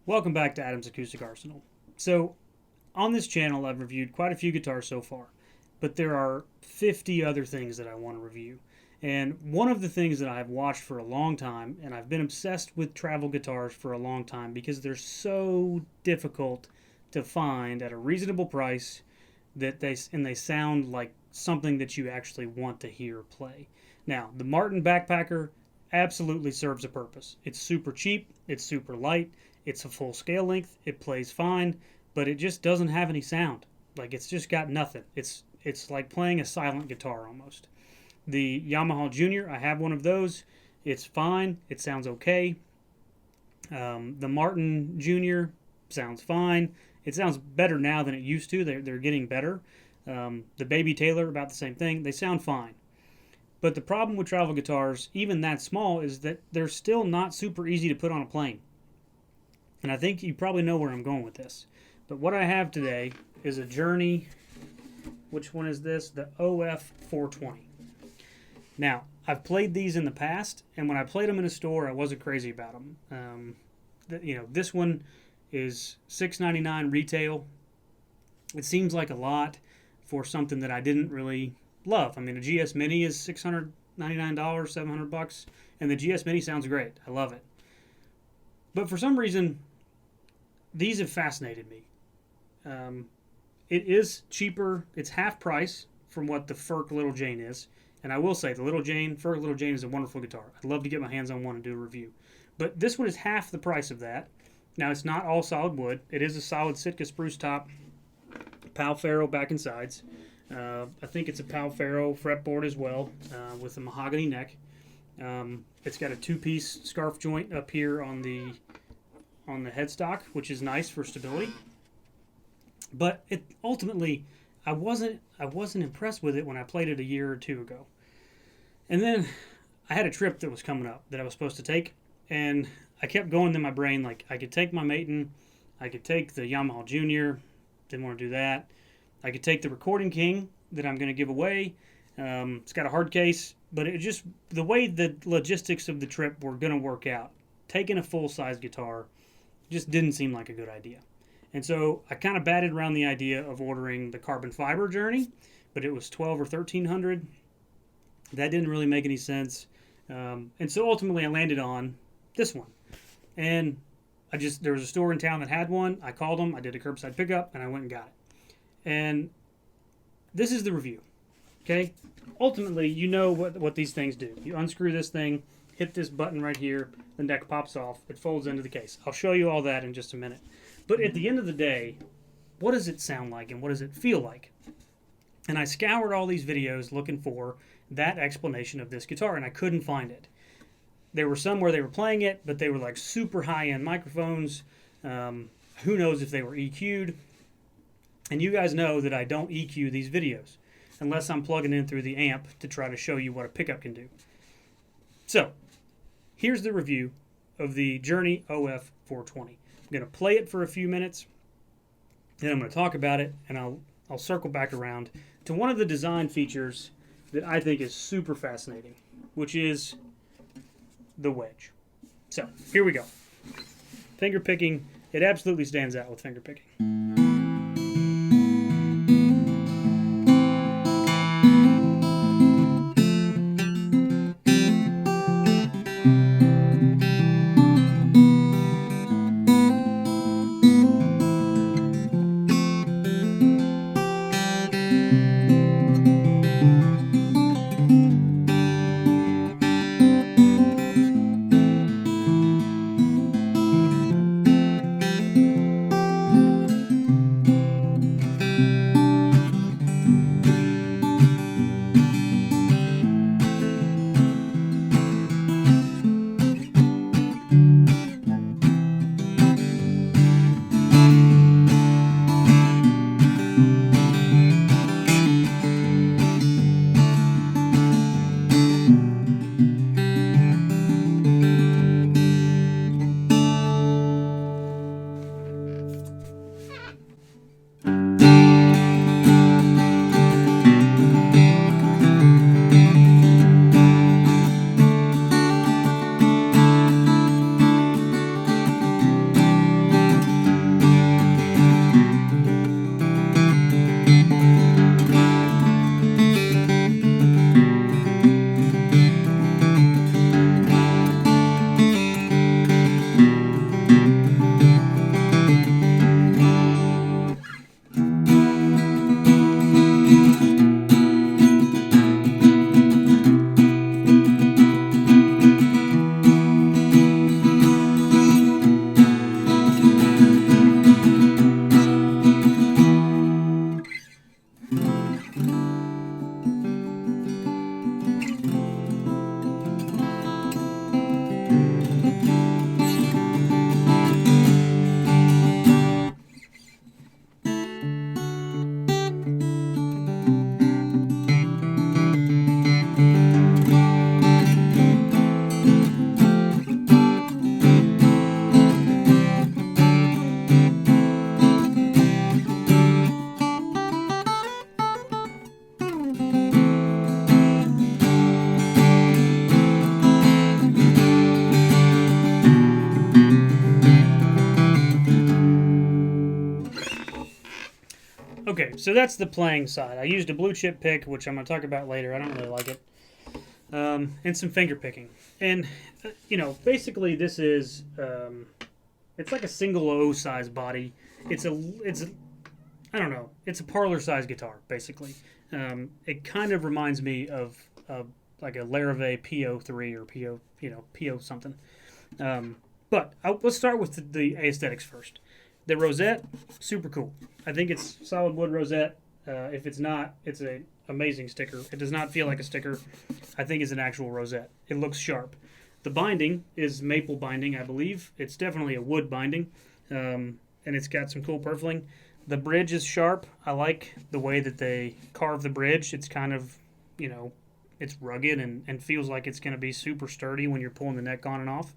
Welcome back to Adam's Acoustic Arsenal. So, on this channel, I've reviewed quite a few guitars so far, but there are 50 other things that I want to review. And one of the things that I've watched for a long time, and I've been obsessed with travel guitars for a long time because they're so difficult to find at a reasonable price that they sound like something that you actually want to hear play. Now, the Martin Backpacker absolutely serves a purpose. It's super cheap, it's super light, it's a full scale length, it plays fine, but it just doesn't have any sound. Like it's just got nothing. It's like playing a silent guitar almost. The Yamaha Junior, I have one of those. It's fine. It sounds okay. The Martin Junior sounds fine. It sounds better now than it used to. They're getting better. The Baby Taylor, about the same thing. They sound fine. But the problem with travel guitars, even that small, is that they're still not super easy to put on a plane. And I think you probably know where I'm going with this. But what I have today is a Journey. Which one is this? The OF 420. Now, I've played these in the past, and when I played them in a store, I wasn't crazy about them. This one is $6.99 retail. It seems like a lot for something that I didn't really love. I mean, a GS Mini is $699, $700, and the GS Mini sounds great. I love it. But for some reason, these have fascinated me. It is cheaper. It's half price from what the Ferk Little Jane is. And I will say, the Ferk Little Jane is a wonderful guitar. I'd love to get my hands on one and do a review. But this one is half the price of that. Now, it's not all solid wood. It is a solid Sitka spruce top, Pal Ferro back and sides. I think it's a Pal Ferro fretboard as well, with a mahogany neck. It's got a two-piece scarf joint up here on the headstock, which is nice for stability. But ultimately, I wasn't impressed with it when I played it a year or two ago. And then I had a trip that was coming up that I was supposed to take, and I kept going in my brain like I could take my Maton, I could take the Yamaha Junior, didn't want to do that. I could take the Recording King that I'm going to give away. It's got a hard case, but it just the way the logistics of the trip were going to work out, taking a full-size guitar just didn't seem like a good idea. And so I kind of batted around the idea of ordering the carbon fiber Journey, but it was $1,200 or $1,300. That didn't really make any sense. And so ultimately I landed on this one. And there was a store in town that had one. I called them, I did a curbside pickup, and I went and got it. And this is the review. Okay? Ultimately, you know what these things do. You unscrew this thing, hit this button right here, the neck pops off, it folds into the case. I'll show you all that in just a minute. But at the end of the day, what does it sound like and what does it feel like? And I scoured all these videos looking for that explanation of this guitar, and I couldn't find it. There were some where they were playing it, but they were like super high-end microphones. Who knows if they were EQ'd? And you guys know that I don't EQ these videos unless I'm plugging in through the amp to try to show you what a pickup can do. So, here's the review of the Journey OF 420. I'm going to play it for a few minutes, then I'm going to talk about it, and I'll circle back around to one of the design features that I think is super fascinating, which is the wedge. So, here we go. Finger picking, it absolutely stands out with finger picking. Okay, so that's the playing side. I used a blue chip pick, which I'm going to talk about later. I don't really like it. And some finger picking. And, basically this is, it's like a single O size body. It's I don't know, it's a parlor size guitar, basically. It kind of reminds me of like a Larrivee PO3 or PO something. But let's start with the aesthetics first. The rosette, super cool. I think it's solid wood rosette. If it's not, it's an amazing sticker. It does not feel like a sticker. I think it's an actual rosette. It looks sharp. The binding is maple binding, I believe. It's definitely a wood binding, and it's got some cool purfling. The bridge is sharp. I like the way that they carve the bridge. It's kind of, it's rugged and feels like it's going to be super sturdy when you're pulling the neck on and off.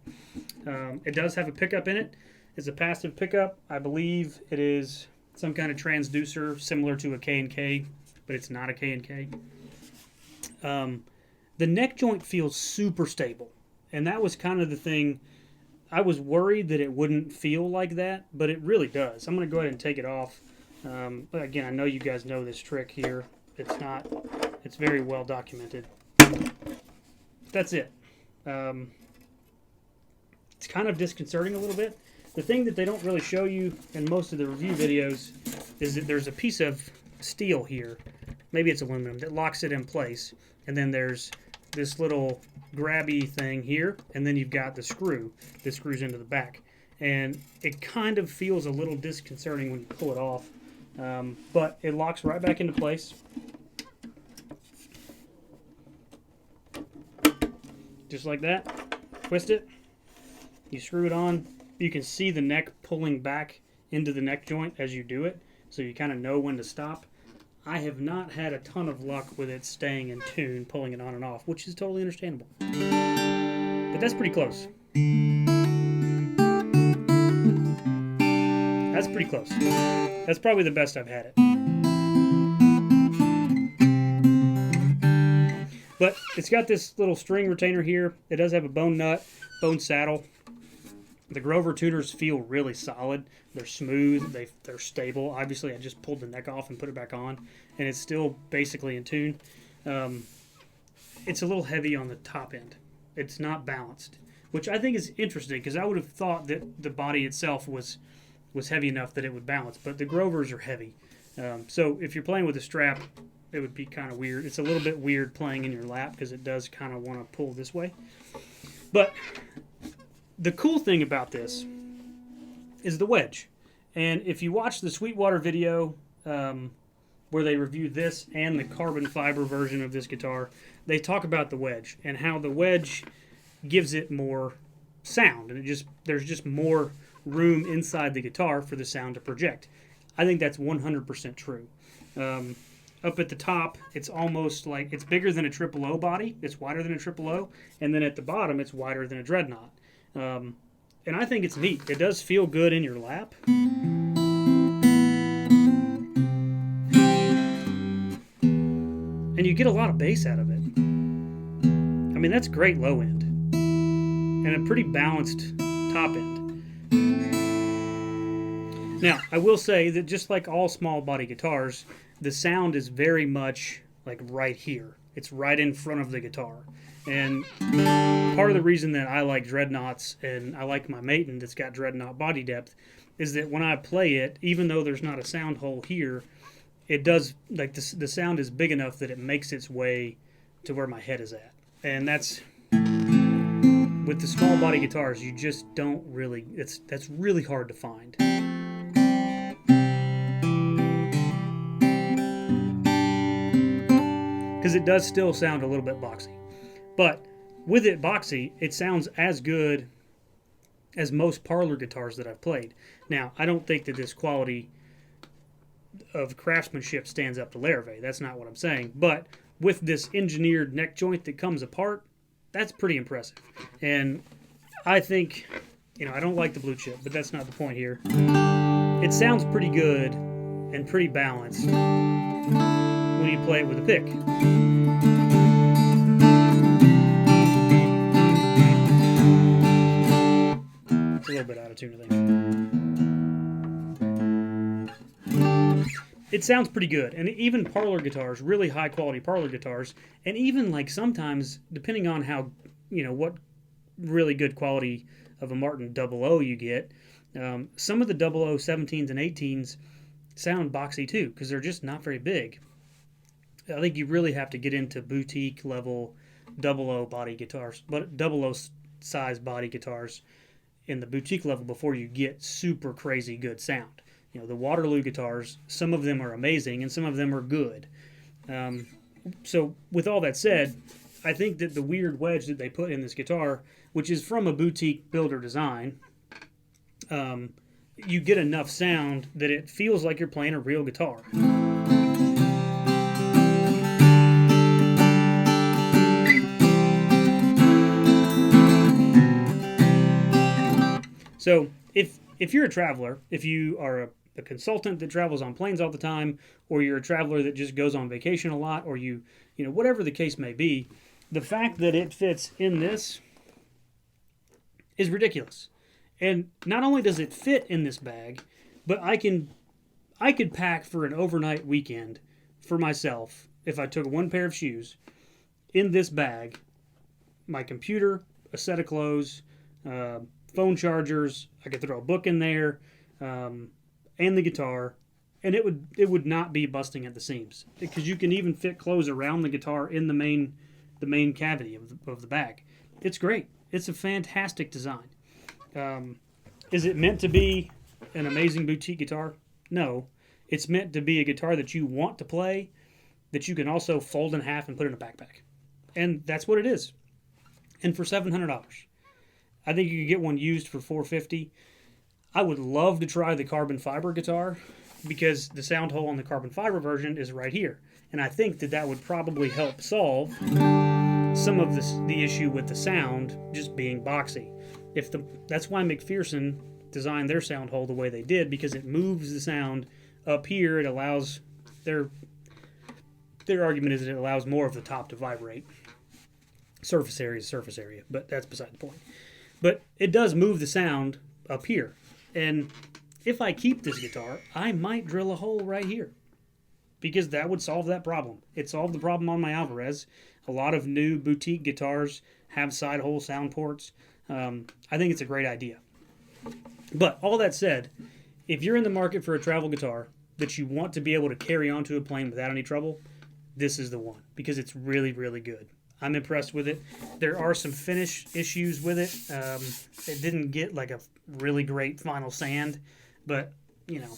It does have a pickup in it. It's a passive pickup. I believe it is some kind of transducer similar to a K&K, but it's not a K&K. The neck joint feels super stable, and that was kind of the thing. I was worried that it wouldn't feel like that, but it really does. I'm going to go ahead and take it off. Again, I know you guys know this trick here. It's very well documented. That's it. It's kind of disconcerting a little bit. The thing that they don't really show you in most of the review videos is that there's a piece of steel here, maybe it's aluminum, that locks it in place. And then there's this little grabby thing here, and then you've got the screw that screws into the back. And it kind of feels a little disconcerting when you pull it off, but it locks right back into place. Just like that. Twist it. You screw it on. You can see the neck pulling back into the neck joint as you do it, so you kind of know when to stop. I have not had a ton of luck with it staying in tune, pulling it on and off, which is totally understandable. But that's pretty close. That's pretty close. That's probably the best I've had it. But it's got this little string retainer here. It does have a bone nut, bone saddle. The Grover tuners feel really solid. They're smooth. They're stable. Obviously, I just pulled the neck off and put it back on, and it's still basically in tune. It's a little heavy on the top end. It's not balanced, which I think is interesting because I would have thought that the body itself was heavy enough that it would balance, but the Grovers are heavy. So if you're playing with a strap, it would be kind of weird. It's a little bit weird playing in your lap because it does kind of want to pull this way. But the cool thing about this is the wedge. And if you watch the Sweetwater video where they review this and the carbon fiber version of this guitar, they talk about the wedge and how the wedge gives it more sound. And there's just more room inside the guitar for the sound to project. I think that's 100% true. Up at the top, it's almost like it's bigger than a triple O body. It's wider than a triple O. And then at the bottom, it's wider than a dreadnought. And I think it's neat. It does feel good in your lap. And you get a lot of bass out of it. I mean, that's great low end. And a pretty balanced top end. Now, I will say that just like all small body guitars, the sound is very much like right here. It's right in front of the guitar. And part of the reason that I like dreadnoughts and I like my Maiden that's got dreadnought body depth is that when I play it, even though there's not a sound hole here, it does, like the sound is big enough that it makes its way to where my head is at. And that's, with the small body guitars, you just don't really, that's really hard to find. Because it does still sound a little bit boxy. But with it boxy, it sounds as good as most parlor guitars that I've played. Now, I don't think that this quality of craftsmanship stands up to Larrivee. That's not what I'm saying. But with this engineered neck joint that comes apart, that's pretty impressive. And I think, I don't like the blue chip, but that's not the point here. It sounds pretty good and pretty balanced when you play it with a pick. A little bit out of tune, I think. it sounds pretty good. And even parlor guitars, really high quality parlor guitars, and even like sometimes, depending on how, what really good quality of a Martin 00 you get, some of the 0017s and 18s sound boxy too, because they're just not very big. I think you really have to get into boutique level 00 body guitars, but 00 size body guitars in the boutique level before you get super crazy good sound. The Waterloo guitars, some of them are amazing and some of them are good. So with all that said, I think that the weird wedge that they put in this guitar, which is from a boutique builder design, you get enough sound that it feels like you're playing a real guitar. So if you're a traveler, if you are a consultant that travels on planes all the time, or you're a traveler that just goes on vacation a lot, or whatever the case may be, the fact that it fits in this is ridiculous. And not only does it fit in this bag, but I could pack for an overnight weekend for myself if I took one pair of shoes in this bag, my computer, a set of clothes, phone chargers. I could throw a book in there, and the guitar, and it would not be busting at the seams, because you can even fit clothes around the guitar in the main cavity of the bag. It's great. It's a fantastic design. Is it meant to be an amazing boutique guitar? No. It's meant to be a guitar that you want to play, that you can also fold in half and put in a backpack. And that's what it is. And for $700. I think you could get one used for $450. I would love to try the carbon fiber guitar, because the sound hole on the carbon fiber version is right here. And I think that would probably help solve some of the issue with the sound just being boxy. That's why McPherson designed their sound hole the way they did, because it moves the sound up here. It allows their argument is that it allows more of the top to vibrate. Surface area, but that's beside the point. But it does move the sound up here. And if I keep this guitar, I might drill a hole right here, because that would solve that problem. It solved the problem on my Alvarez. A lot of new boutique guitars have side hole sound ports. I think it's a great idea. But all that said, if you're in the market for a travel guitar that you want to be able to carry onto a plane without any trouble, this is the one, because it's really, really good. I'm impressed with it. There are some finish issues with it. It didn't get like a really great final sand, but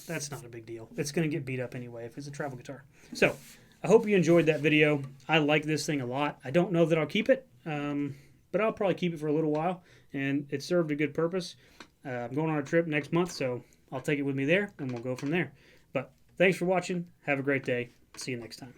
that's not a big deal. It's going to get beat up anyway if it's a travel guitar. So I hope you enjoyed that video. I like this thing a lot. I don't know that I'll keep it, but I'll probably keep it for a little while, and it served a good purpose. I'm going on a trip next month, so I'll take it with me there, and we'll go from there. But thanks for watching. Have a great day. See you next time.